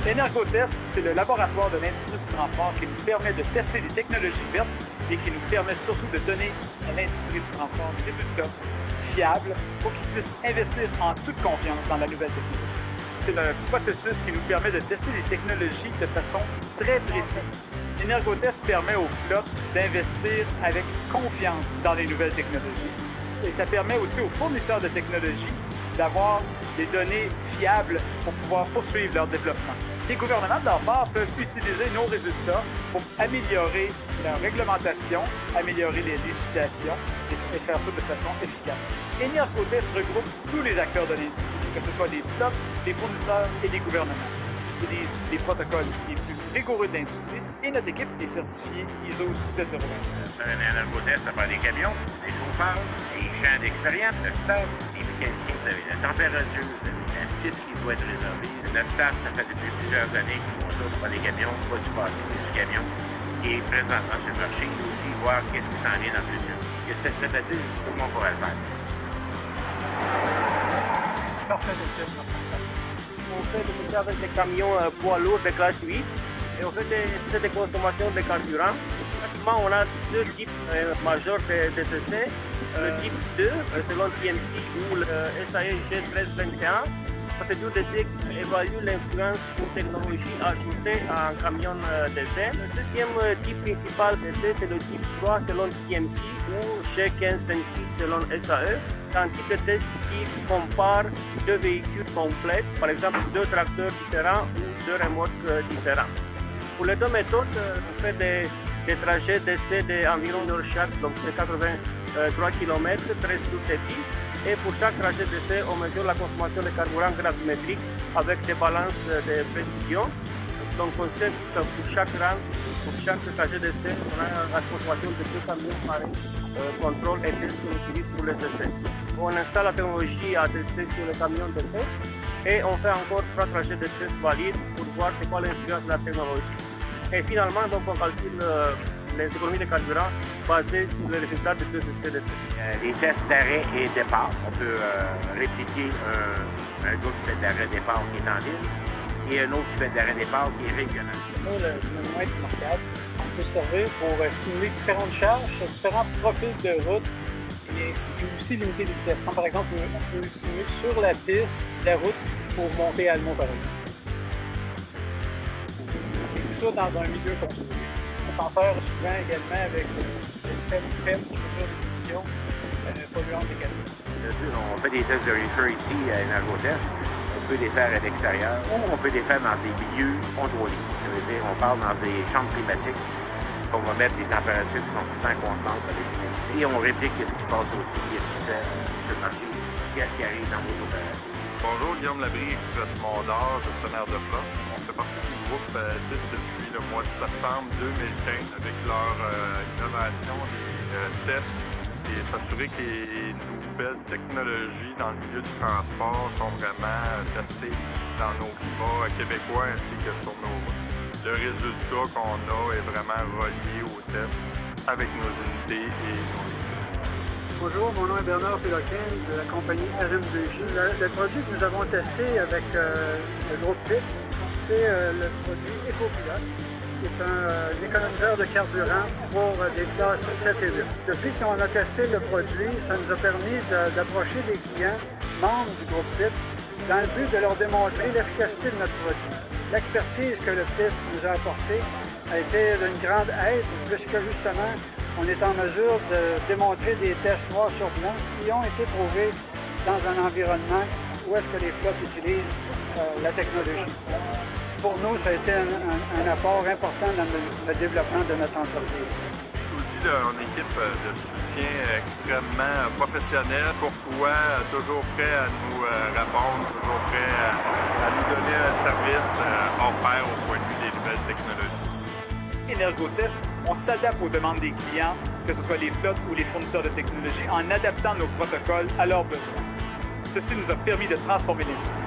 Energotest, c'est le laboratoire de l'industrie du transport qui nous permet de tester des technologies vertes et qui nous permet surtout de donner à l'industrie du transport des résultats fiables pour qu'ils puissent investir en toute confiance dans la nouvelle technologie. C'est un processus qui nous permet de tester les technologies de façon très précise. Energotest permet aux flottes d'investir avec confiance dans les nouvelles technologies et ça permet aussi aux fournisseurs de technologies d'avoir des données fiables pour pouvoir poursuivre leur développement. Les gouvernements, de leur part, peuvent utiliser nos résultats pour améliorer leur réglementation, améliorer les législations et faire ça de façon efficace. Energotest regroupe tous les acteurs de l'industrie, que ce soit les flottes, les fournisseurs et les gouvernements. Ils utilisent les protocoles les plus rigoureux de l'industrie et notre équipe est certifiée ISO 17025. Energotest, ça prend des camions, des chauffeurs, des gens d'expérience, notre staff, des mécaniciens, vous savez, la température, vous savez, la piste qui doit être réservée. Notre staff, ça fait depuis plusieurs années qu'ils font ça pour les camions, pas du passé, mais du camion qui est présentement sur le marché et aussi voir qu'est-ce qui s'en vient dans le futur. Parce que ça serait facile, tout le monde pourrait le faire. Parfait, On fait des métiers avec des camions poids lourds de classe 8 et on fait des essais de consommation de carburant. Pratiquement, on a deux types majeurs de DCC. Le type 2, selon TMC, ou le SAE G1321. Procédure d'essai qui évalue l'influence d'une technologie ajoutée à un camion d'essai. Le deuxième type principal d'essai, c'est le type 3 selon TMC ou G1526 selon SAE. C'est un type de test qui compare deux véhicules complets, par exemple deux tracteurs différents ou deux remorques différents. Pour les deux méthodes, on fait des trajets d'essai d'environ 1 heure chaque, donc c'est 83 km, 13 routes de piste. Et pour chaque trajet d'essai, on mesure la consommation de carburant gravimétrique avec des balances de précision. Donc on sait que pour chaque trajet d'essai, on a la consommation de 2 camions par contrôle et test qu'on utilise pour les essais. On installe la technologie à tester sur les camions de test et on fait encore 3 trajets de test valides pour voir c'est quoi l'influence de la technologie. Et finalement, donc, on calcule les économies de carburant basées sur les résultats de 2 essais de test. Les tests d'arrêt et départ, on peut répliquer un gars qui fait d'arrêt-départ qui est en ville et un autre qui fait d'arrêt-départ qui est régional. Ça, le dynamomètre remarquable, on peut servir pour simuler différentes charges sur différents profils de route et aussi limiter les vitesses. Comme par exemple, on peut simuler sur la piste la route pour monter à Almont, par exemple. Et tout ça dans un milieu contrôlé. On s'en sert souvent également avec le système PEMS qui mesure les émissions polluantes des camions. On fait des tests de reefer ici à Energotest. On peut les faire à l'extérieur ou on peut les faire dans des milieux contrôlés. Ça veut dire on parle dans des chambres climatiques qu'on va mettre des températures qui sont tout le temps constantes avec l'humidité. Et on réplique ce qui se passe aussi sur le marché, qu'est-ce qui arrive dans vos opérations. Bonjour, Guillaume Labrie, Express Mont-d'Or, gestionnaire de flotte. On fait partie du groupe DIF depuis le mois de septembre 2015 avec leur innovation des tests et s'assurer que les nouvelles technologies dans le milieu du transport sont vraiment testées dans nos climats québécois ainsi que sur nos routes. Le résultat qu'on a est vraiment relié aux tests avec nos unités et nos unités. Bonjour, mon nom est Bernard Péloquin de la compagnie RM2J. Le produit que nous avons testé avec le groupe PIP, c'est le produit EcoPilot, qui est un économiseur de carburant pour des classes 7 et 8. Depuis qu'on a testé le produit, ça nous a permis d'approcher des clients membres du groupe PIP dans le but de leur démontrer l'efficacité de notre produit. L'expertise que le PIP nous a apportée a été d'une grande aide, puisque justement, on est en mesure de démontrer des tests noir sur blanc qui ont été prouvés dans un environnement où est-ce que les flottes utilisent la technologie. Pour nous, ça a été un apport important dans le développement de notre entreprise. Aussi, une équipe de soutien extrêmement professionnelle, courtois, toujours prêt à nous répondre, toujours prêt à nous donner un service hors pair au point de vue des nouvelles technologies. Energotest, on s'adapte aux demandes des clients, que ce soit les flottes ou les fournisseurs de technologie, en adaptant nos protocoles à leurs besoins. Ceci nous a permis de transformer l'industrie.